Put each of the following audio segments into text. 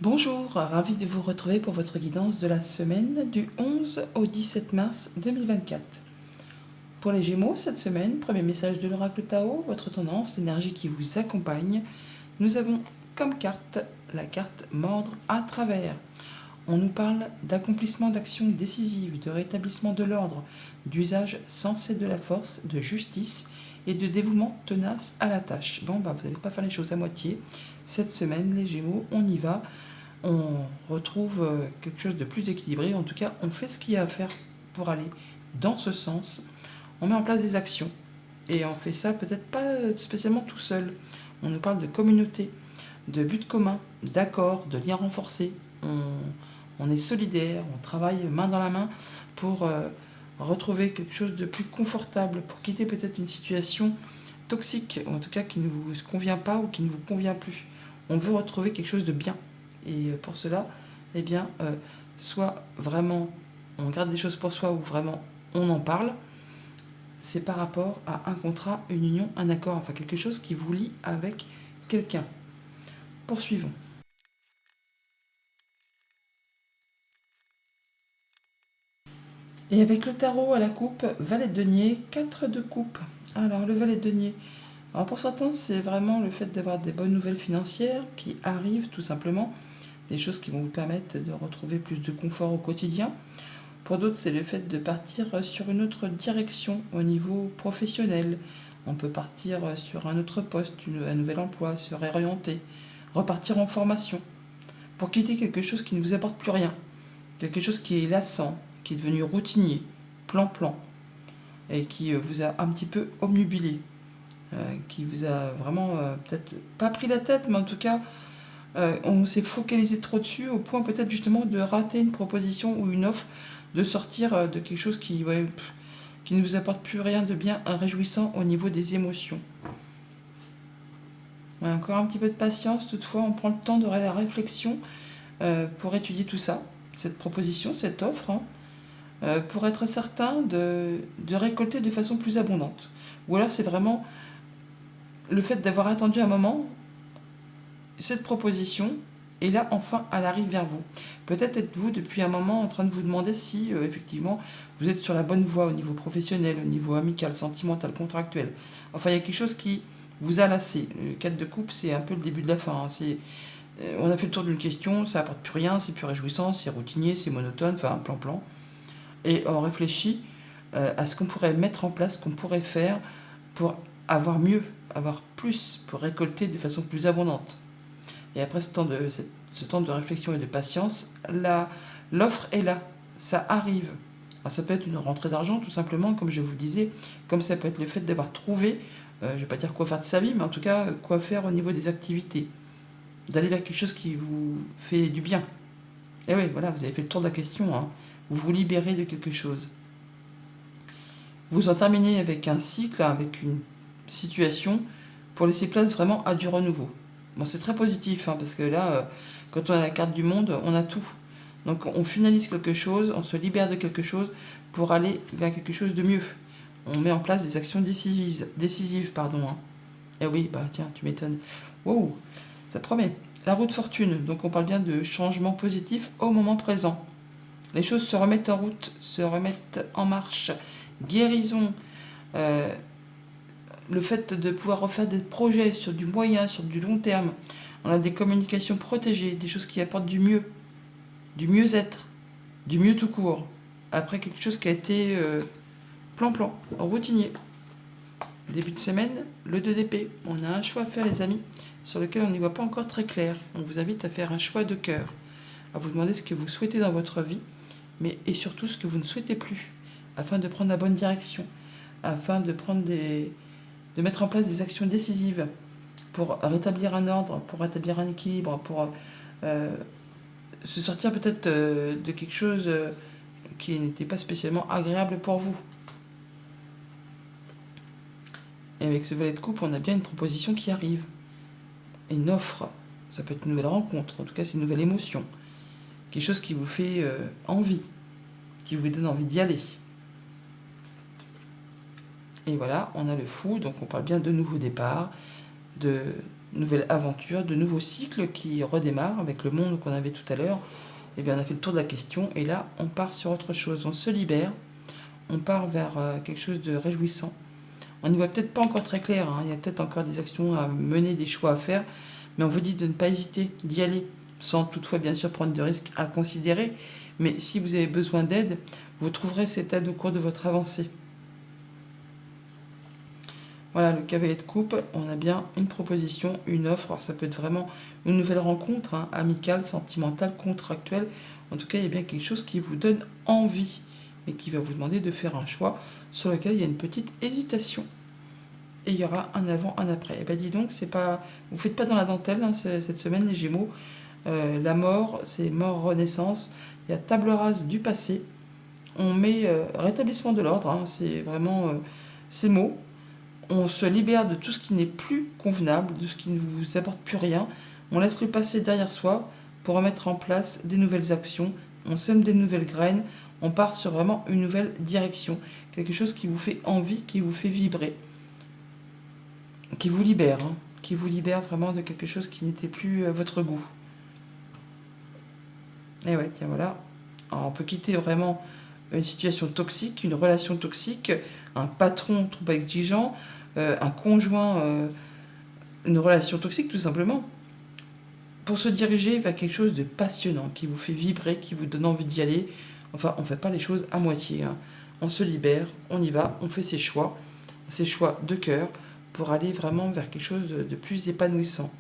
Bonjour, ravi de vous retrouver pour votre guidance de la semaine du 11 au 17 mars 2024. Pour les Gémeaux, cette semaine, premier message de l'oracle Tao, votre tendance, l'énergie qui vous accompagne. Nous avons comme carte la carte mordre à travers. On nous parle d'accomplissement d'actions décisives, de rétablissement de l'ordre, d'usage sensé de la force, de justice et de dévouement tenace à la tâche. Bon, vous n'allez pas faire les choses à moitié. Cette semaine, les Gémeaux, on y va. On retrouve quelque chose de plus équilibré. En tout cas, on fait ce qu'il y a à faire pour aller dans ce sens. On met en place des actions. Et on fait ça peut-être pas spécialement tout seul. On nous parle de communauté, de but commun, d'accord, de liens renforcés. On est solidaire, on travaille main dans la main pour retrouver quelque chose de plus confortable, pour quitter peut-être une situation toxique, ou en tout cas qui ne vous convient pas ou qui ne vous convient plus. On veut retrouver quelque chose de bien. Et pour cela, eh bien, soit vraiment on garde des choses pour soi ou vraiment on en parle, c'est par rapport à un contrat, une union, un accord, enfin quelque chose qui vous lie avec quelqu'un. Poursuivons. Et avec le tarot à la coupe, valet de denier, 4 de coupe. Alors le valet de denier, alors pour certains c'est vraiment le fait d'avoir des bonnes nouvelles financières qui arrivent tout simplement, des choses qui vont vous permettre de retrouver plus de confort au quotidien. Pour d'autres, c'est le fait de partir sur une autre direction au niveau professionnel. On peut partir sur un autre poste, un nouvel emploi, se réorienter, repartir en formation, pour quitter quelque chose qui ne vous apporte plus rien, quelque chose qui est lassant, qui est devenu routinier, plan-plan, et qui vous a un petit peu obnubilé, qui vous a vraiment peut-être pas pris la tête, mais en tout cas, on s'est focalisé trop dessus au point peut-être justement de rater une proposition ou une offre, de sortir de quelque chose qui ne vous apporte plus rien de bien réjouissant au niveau des émotions. Ouais, encore un petit peu de patience, toutefois on prend le temps de la réflexion pour étudier tout ça, cette proposition, cette offre, pour être certain de récolter de façon plus abondante. Ou alors c'est vraiment le fait d'avoir attendu un moment, cette proposition, et là, enfin, elle arrive vers vous. Peut-être êtes-vous depuis un moment en train de vous demander si, effectivement, vous êtes sur la bonne voie au niveau professionnel, au niveau amical, sentimental, contractuel. Enfin, il y a quelque chose qui vous a lassé. Le 4 de coupe, c'est un peu le début de la fin. On a fait le tour d'une question, ça apporte plus rien, c'est plus réjouissant, c'est routinier, c'est monotone, enfin, plan-plan. Et on réfléchit à ce qu'on pourrait mettre en place, ce qu'on pourrait faire pour avoir mieux, avoir plus, pour récolter de façon plus abondante. Et après ce temps de réflexion et de patience, l'offre est là, ça arrive. Alors ça peut être une rentrée d'argent tout simplement, comme je vous disais, comme ça peut être le fait d'avoir trouvé, je ne vais pas dire quoi faire de sa vie, mais en tout cas quoi faire au niveau des activités, d'aller vers quelque chose qui vous fait du bien. Et oui, voilà, vous avez fait le tour de la question, vous vous libérez de quelque chose. Vous en terminez avec un cycle, avec une situation, pour laisser place vraiment à du renouveau. Bon, c'est très positif, parce que là, quand on a la carte du monde, on a tout. Donc on finalise quelque chose, on se libère de quelque chose pour aller vers quelque chose de mieux. On met en place des actions décisives. Et oui, tiens, tu m'étonnes. Wow, ça promet. La route fortune, donc on parle bien de changement positif au moment présent. Les choses se remettent en route, se remettent en marche. Guérison, euh, le fait de pouvoir refaire des projets sur du moyen, sur du long terme. On a des communications protégées, des choses qui apportent du mieux, du mieux-être, du mieux tout court. Après quelque chose qui a été plan-plan, routinier. Début de semaine, le 2 d'épée. On a un choix à faire, les amis, sur lequel on n'y voit pas encore très clair. On vous invite à faire un choix de cœur, à vous demander ce que vous souhaitez dans votre vie, mais et surtout ce que vous ne souhaitez plus, afin de prendre la bonne direction, afin de mettre en place des actions décisives pour rétablir un ordre, pour rétablir un équilibre, pour se sortir peut-être de quelque chose qui n'était pas spécialement agréable pour vous. Et avec ce valet de coupe, on a bien une proposition qui arrive, une offre. Ça peut être une nouvelle rencontre, en tout cas c'est une nouvelle émotion, quelque chose qui vous fait envie, qui vous donne envie d'y aller. Et voilà, on a le fou, donc on parle bien de nouveau départ, de nouvelle aventure, de nouveaux cycles qui redémarrent avec le monde qu'on avait tout à l'heure. Eh bien, on a fait le tour de la question et là, on part sur autre chose. On se libère, on part vers quelque chose de réjouissant. On n'y voit peut-être pas encore très clair, hein. Il y a peut-être encore des actions à mener, des choix à faire, mais on vous dit de ne pas hésiter, d'y aller, sans toutefois bien sûr prendre de risques à considérer. Mais si vous avez besoin d'aide, vous trouverez cette aide au cours de votre avancée. Voilà, le cavalier de coupe, on a bien une proposition, une offre. Alors ça peut être vraiment une nouvelle rencontre, hein, amicale, sentimentale, contractuelle. En tout cas, il y a bien quelque chose qui vous donne envie et qui va vous demander de faire un choix sur lequel il y a une petite hésitation. Et il y aura un avant, un après. Et bien dis donc, c'est pas, vous faites pas dans la dentelle, hein, cette semaine, les Gémeaux. La mort, c'est mort, renaissance. Il y a table rase du passé. On met rétablissement de l'ordre, hein, c'est vraiment ces mots. On se libère de tout ce qui n'est plus convenable, de ce qui ne vous apporte plus rien. On laisse le passé derrière soi pour remettre en place des nouvelles actions. On sème des nouvelles graines. On part sur vraiment une nouvelle direction. Quelque chose qui vous fait envie, qui vous fait vibrer, qui vous libère, hein, qui vous libère vraiment de quelque chose qui n'était plus à votre goût. Et ouais, tiens, voilà. Alors, on peut quitter vraiment une situation toxique, une relation toxique, un patron trop exigeant, un conjoint, une relation toxique tout simplement, pour se diriger vers quelque chose de passionnant, qui vous fait vibrer, qui vous donne envie d'y aller. Enfin, on ne fait pas les choses à moitié, hein. On se libère, on y va, on fait ses choix de cœur, pour aller vraiment vers quelque chose de plus épanouissant.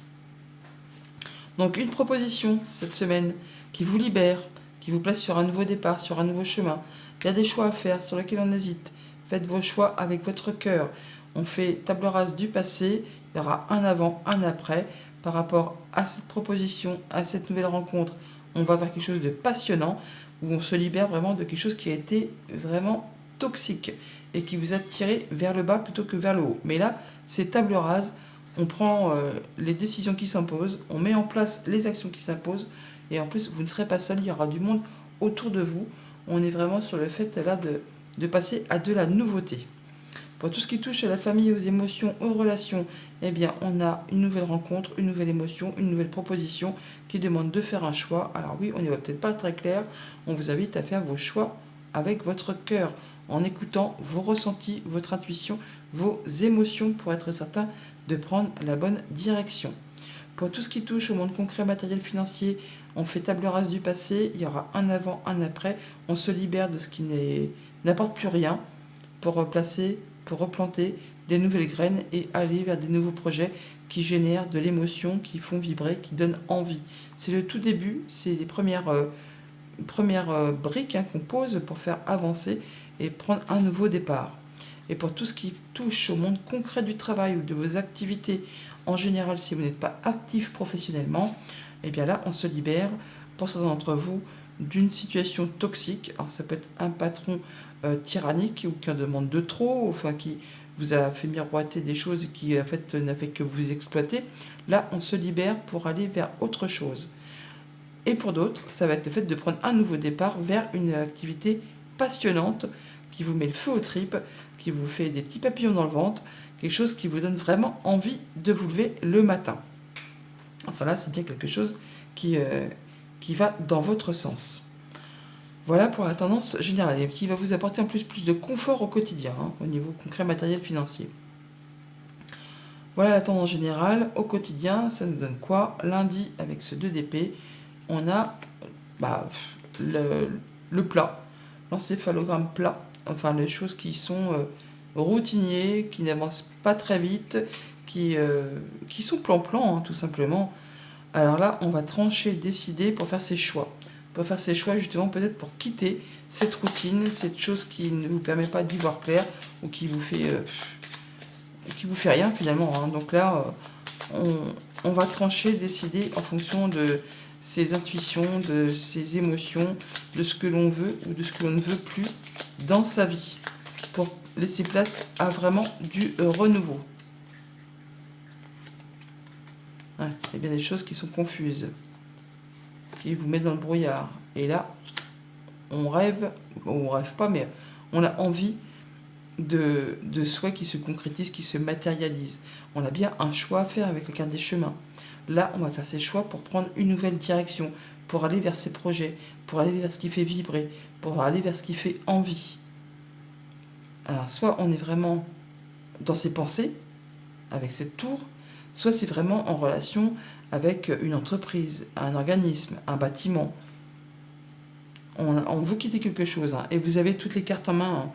Donc une proposition cette semaine qui vous libère, qui vous place sur un nouveau départ, sur un nouveau chemin. Il y a des choix à faire sur lesquels on hésite. Faites vos choix avec votre cœur. On fait table rase du passé, il y aura un avant, un après. Par rapport à cette proposition, à cette nouvelle rencontre, on va vers quelque chose de passionnant, où on se libère vraiment de quelque chose qui a été vraiment toxique et qui vous a tiré vers le bas plutôt que vers le haut. Mais là, c'est table rase, on prend les décisions qui s'imposent, on met en place les actions qui s'imposent, et en plus, vous ne serez pas seul, il y aura du monde autour de vous. On est vraiment sur le fait là de passer à de la nouveauté. Pour tout ce qui touche à la famille, aux émotions, aux relations, eh bien, on a une nouvelle rencontre, une nouvelle émotion, une nouvelle proposition qui demande de faire un choix. Alors oui, on n'y va peut-être pas très clair. On vous invite à faire vos choix avec votre cœur, en écoutant vos ressentis, votre intuition, vos émotions pour être certain de prendre la bonne direction. Pour tout ce qui touche au monde concret, matériel, financier, on fait table rase du passé, il y aura un avant, un après, on se libère de ce qui n'apporte plus rien pour replacer, pour replanter des nouvelles graines et aller vers des nouveaux projets qui génèrent de l'émotion, qui font vibrer, qui donnent envie. C'est le tout début, c'est les premières briques, hein, qu'on pose pour faire avancer et prendre un nouveau départ. Et pour tout ce qui touche au monde concret du travail ou de vos activités, en général, si vous n'êtes pas actif professionnellement, eh bien là, on se libère, pour certains d'entre vous, d'une situation toxique. Alors ça peut être un patron tyrannique ou qui en demande de trop, enfin qui vous a fait miroiter des choses qui en fait n'a fait que vous exploiter. Là, on se libère pour aller vers autre chose. Et pour d'autres, ça va être le fait de prendre un nouveau départ vers une activité passionnante qui vous met le feu aux tripes, qui vous fait des petits papillons dans le ventre, quelque chose qui vous donne vraiment envie de vous lever le matin. Enfin là, c'est bien quelque chose qui va dans votre sens. Voilà pour la tendance générale et qui va vous apporter en plus de confort au quotidien, hein, au niveau concret, matériel, financier. Voilà la tendance générale. Au quotidien, ça nous donne quoi? Lundi, avec ce 2 d'épée, on a le plat, l'encéphalogramme plat, enfin les choses qui sont routiniers, qui n'avancent pas très vite, qui sont plan-plan, hein, tout simplement. Alors là, on va trancher, décider pour faire ses choix. Pour faire ses choix, justement, peut-être pour quitter cette routine, cette chose qui ne vous permet pas d'y voir clair ou qui vous fait rien finalement, hein. Donc là, on va trancher, décider en fonction de ses intuitions, de ses émotions, de ce que l'on veut ou de ce que l'on ne veut plus dans sa vie, pour laisser place à vraiment du renouveau. Ouais, il y a bien des choses qui sont confuses, qui vous mettent dans le brouillard. Et là, on rêve, ou on rêve pas, mais on a envie de souhaits qui se concrétisent, qui se matérialisent. On a bien un choix à faire avec la carte des chemins. Là, on va faire ses choix pour prendre une nouvelle direction, pour aller vers ses projets, pour aller vers ce qui fait vibrer, pour aller vers ce qui fait envie. Alors, soit on est vraiment dans ses pensées, avec cette tour, soit c'est vraiment en relation avec une entreprise, un organisme, un bâtiment. On vous quittez quelque chose, hein, et vous avez toutes les cartes en main.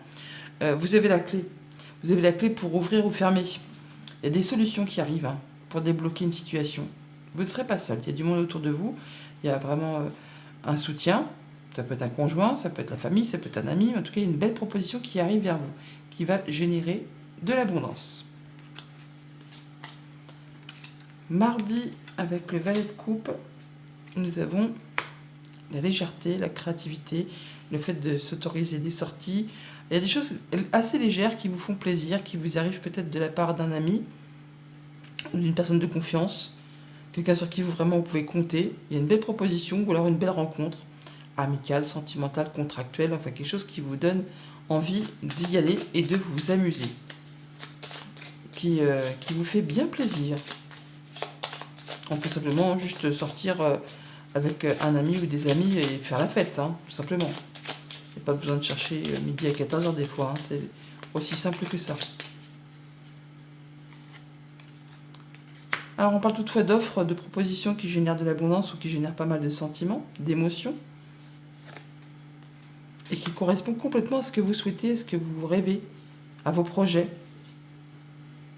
Vous avez la clé. Vous avez la clé pour ouvrir ou fermer. Il y a des solutions qui arrivent, hein, pour débloquer une situation. Vous ne serez pas seul. Il y a du monde autour de vous. Il y a vraiment un soutien. Ça peut être un conjoint, ça peut être la famille, ça peut être un ami. En tout cas, il y a une belle proposition qui arrive vers vous, qui va générer de l'abondance. Mardi, avec le valet de coupe, nous avons la légèreté, la créativité, le fait de s'autoriser des sorties. Il y a des choses assez légères qui vous font plaisir, qui vous arrivent peut-être de la part d'un ami ou d'une personne de confiance, quelqu'un sur qui vous pouvez compter. Il y a une belle proposition ou alors une belle rencontre, amicale, sentimentale, contractuelle, enfin quelque chose qui vous donne envie d'y aller et de vous amuser, qui vous fait bien plaisir. On peut simplement juste sortir avec un ami ou des amis et faire la fête, hein, tout simplement. Il n'y a pas besoin de chercher midi à 14h des fois, hein, c'est aussi simple que ça. Alors on parle toutefois d'offres, de propositions qui génèrent de l'abondance ou qui génèrent pas mal de sentiments, d'émotions, et qui correspondent complètement à ce que vous souhaitez, à ce que vous rêvez, à vos projets,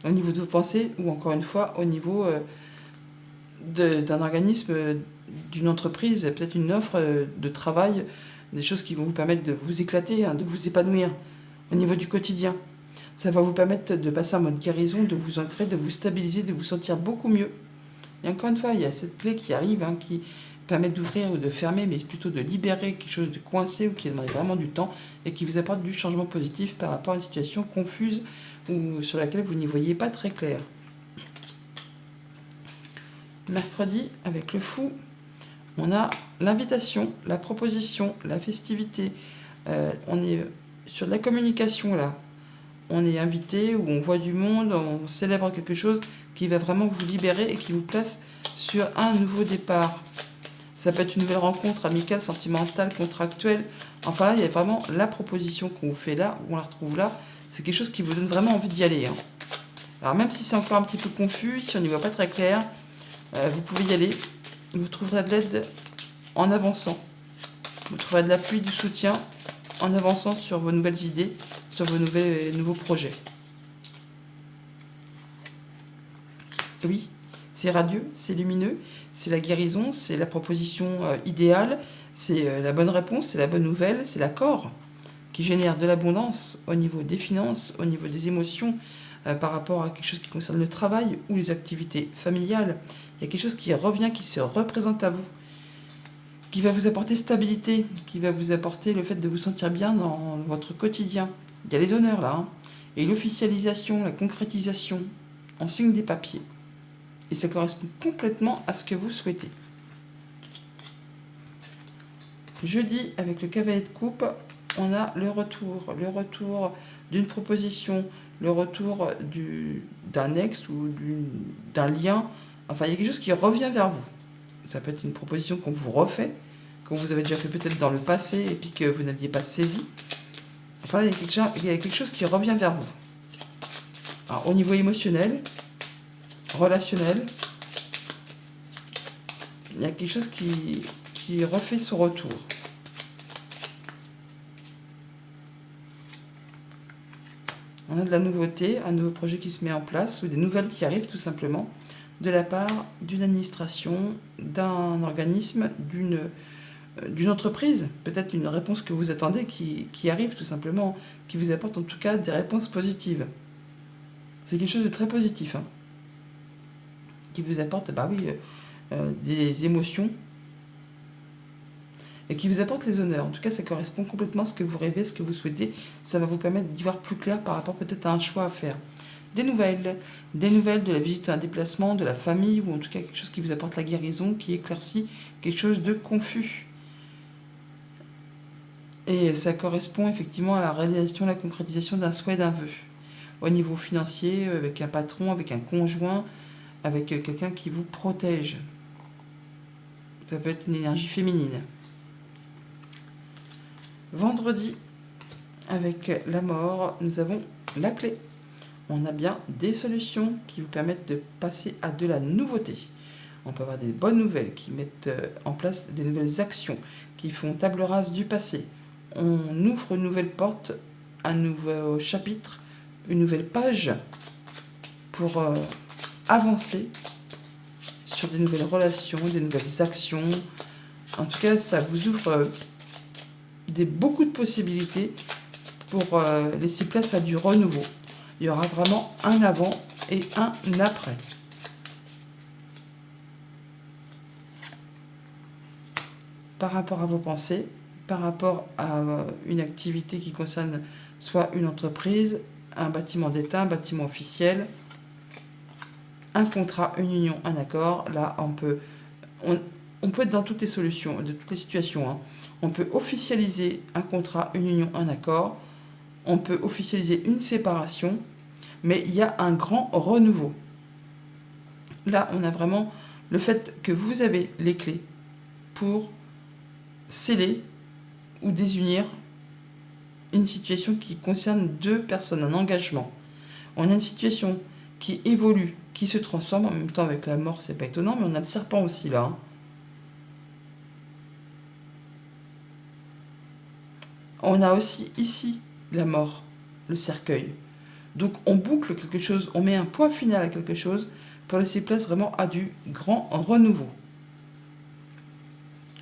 au niveau de vos pensées, ou encore une fois au niveau d'un organisme, d'une entreprise, peut-être une offre de travail, des choses qui vont vous permettre de vous éclater, hein, de vous épanouir au niveau du quotidien. Ça va vous permettre de passer en mode guérison, de vous ancrer, de vous stabiliser, de vous sentir beaucoup mieux. Et encore une fois, il y a cette clé qui arrive, hein, qui permet d'ouvrir ou de fermer, mais plutôt de libérer quelque chose de coincé ou qui demande vraiment du temps et qui vous apporte du changement positif par rapport à une situation confuse ou sur laquelle vous n'y voyez pas très clair. Mercredi, avec le fou, on a l'invitation, la proposition, la festivité. On est sur de la communication là. On est invité ou on voit du monde, on célèbre quelque chose qui va vraiment vous libérer et qui vous place sur un nouveau départ. Ça peut être une nouvelle rencontre amicale, sentimentale, contractuelle. Enfin là, il y a vraiment la proposition qu'on vous fait là, où on la retrouve là. C'est quelque chose qui vous donne vraiment envie d'y aller, hein. Alors même si c'est encore un petit peu confus, si on n'y voit pas très clair, vous pouvez y aller. Vous trouverez de l'aide en avançant. Vous trouverez de l'appui, du soutien en avançant sur vos nouvelles idées, sur vos nouveaux projets. Oui, c'est radieux, c'est lumineux, c'est la guérison, c'est la proposition idéale, c'est la bonne réponse, c'est la bonne nouvelle, c'est l'accord qui génère de l'abondance au niveau des finances, au niveau des émotions, par rapport à quelque chose qui concerne le travail ou les activités familiales. Il y a quelque chose qui revient, qui se représente à vous, qui va vous apporter stabilité, qui va vous apporter le fait de vous sentir bien dans votre quotidien. Il y a les honneurs là, hein, et l'officialisation, la concrétisation en signe des papiers. Et ça correspond complètement à ce que vous souhaitez. Jeudi, avec le cavalier de coupe, on a le retour d'une proposition, le retour d'un ex ou d'un lien. Enfin, il y a quelque chose qui revient vers vous. Ça peut être une proposition qu'on vous refait, que vous avez déjà fait peut-être dans le passé et puis que vous n'aviez pas saisi. Enfin, il y a quelque chose qui revient vers vous. Alors, au niveau émotionnel, relationnel, il y a quelque chose qui refait son retour. On a de la nouveauté, un nouveau projet qui se met en place ou des nouvelles qui arrivent tout simplement de la part d'une administration, d'un organisme, d'une entreprise. Peut-être une réponse que vous attendez qui arrive tout simplement, qui vous apporte en tout cas des réponses positives. C'est quelque chose de très positif, hein, qui vous apporte des émotions et qui vous apporte les honneurs. En tout cas, ça correspond complètement à ce que vous rêvez, ce que vous souhaitez. Ça va vous permettre d'y voir plus clair par rapport peut-être à un choix à faire. Des nouvelles de la visite à un déplacement, de la famille, ou en tout cas quelque chose qui vous apporte la guérison, qui éclaircit quelque chose de confus. Et ça correspond effectivement à la réalisation, la concrétisation d'un souhait, d'un vœu. Au niveau financier, avec un patron, avec un conjoint, avec quelqu'un qui vous protège. Ça peut être une énergie féminine. Vendredi, avec la mort, nous avons la clé. On a bien des solutions qui vous permettent de passer à de la nouveauté. On peut avoir des bonnes nouvelles qui mettent en place des nouvelles actions, qui font table rase du passé. On ouvre une nouvelle porte, un nouveau chapitre, une nouvelle page pour avancer sur des nouvelles relations, des nouvelles actions. En tout cas, ça vous ouvre beaucoup de possibilités pour laisser place à du renouveau. Il y aura vraiment un avant et un après. Par rapport à vos pensées, par rapport à une activité qui concerne soit une entreprise, un bâtiment d'État, un bâtiment officiel, un contrat, une union, un accord. Là, on peut être dans toutes les solutions, de toutes les situations. Hein. On peut officialiser un contrat, une union, un accord. On peut officialiser une séparation, mais il y a un grand renouveau. Là, on a vraiment le fait que vous avez les clés pour sceller ou désunir une situation qui concerne deux personnes, un engagement. On a une situation qui évolue, qui se transforme, en même temps avec la mort, c'est pas étonnant, mais on a le serpent aussi là. Hein. On a aussi ici la mort, le cercueil. Donc on boucle quelque chose, on met un point final à quelque chose pour laisser place vraiment à du grand renouveau.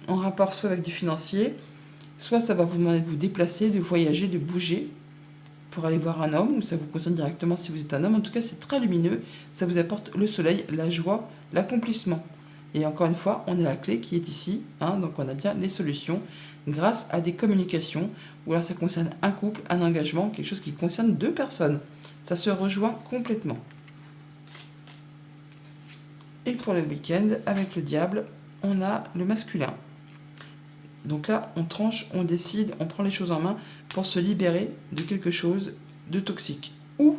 En rapport soit avec du financier, soit ça va vous demander de vous déplacer, de voyager, de bouger pour aller voir un homme, ou ça vous concerne directement si vous êtes un homme. En tout cas, c'est très lumineux, ça vous apporte le soleil, la joie, l'accomplissement. Et encore une fois, on a la clé qui est ici, hein, donc on a bien les solutions grâce à des communications, ou alors ça concerne un couple, un engagement, quelque chose qui concerne deux personnes. Ça se rejoint complètement. Et pour le week-end, avec le diable, on a le masculin. Donc là, on tranche, on décide, on prend les choses en main pour se libérer de quelque chose de toxique. Ou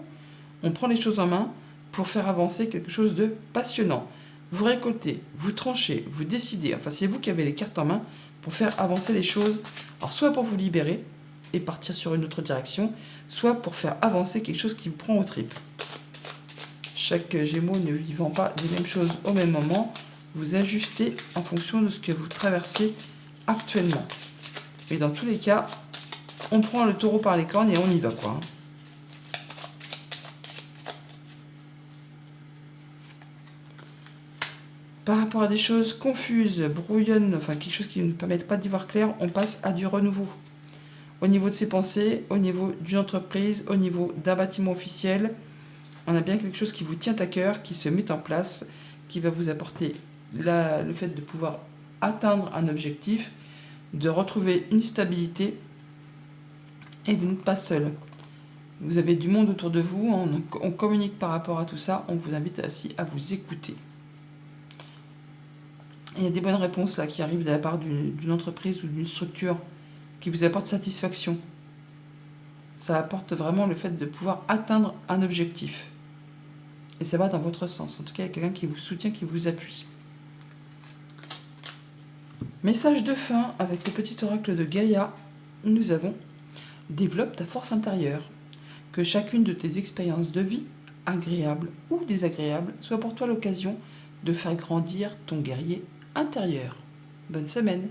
on prend les choses en main pour faire avancer quelque chose de passionnant. Vous récoltez, vous tranchez, vous décidez, enfin c'est vous qui avez les cartes en main pour faire avancer les choses. Alors soit pour vous libérer et partir sur une autre direction, soit pour faire avancer quelque chose qui vous prend aux tripes. Chaque Gémeaux ne vivant pas les mêmes choses au même moment, vous ajustez en fonction de ce que vous traversez actuellement. Et dans tous les cas, on prend le taureau par les cornes et on y va, quoi. Par rapport à des choses confuses, brouillonnes, enfin quelque chose qui ne nous permette pas d'y voir clair, on passe à du renouveau. Au niveau de ses pensées, au niveau d'une entreprise, au niveau d'un bâtiment officiel, on a bien quelque chose qui vous tient à cœur, qui se met en place, qui va vous apporter le fait de pouvoir atteindre un objectif, de retrouver une stabilité, et vous n'êtes pas seul. Vous avez du monde autour de vous, on communique par rapport à tout ça, on vous invite aussi à vous écouter. Il y a des bonnes réponses là qui arrivent de la part d'une entreprise ou d'une structure qui vous apporte satisfaction. Ça apporte vraiment le fait de pouvoir atteindre un objectif. Et ça va dans votre sens. En tout cas, il y a quelqu'un qui vous soutient, qui vous appuie. Message de fin avec le petit oracle de Gaïa. Nous avons « Développe ta force intérieure. Que chacune de tes expériences de vie, agréables ou désagréables, soit pour toi l'occasion de faire grandir ton guerrier intérieur. » Bonne semaine.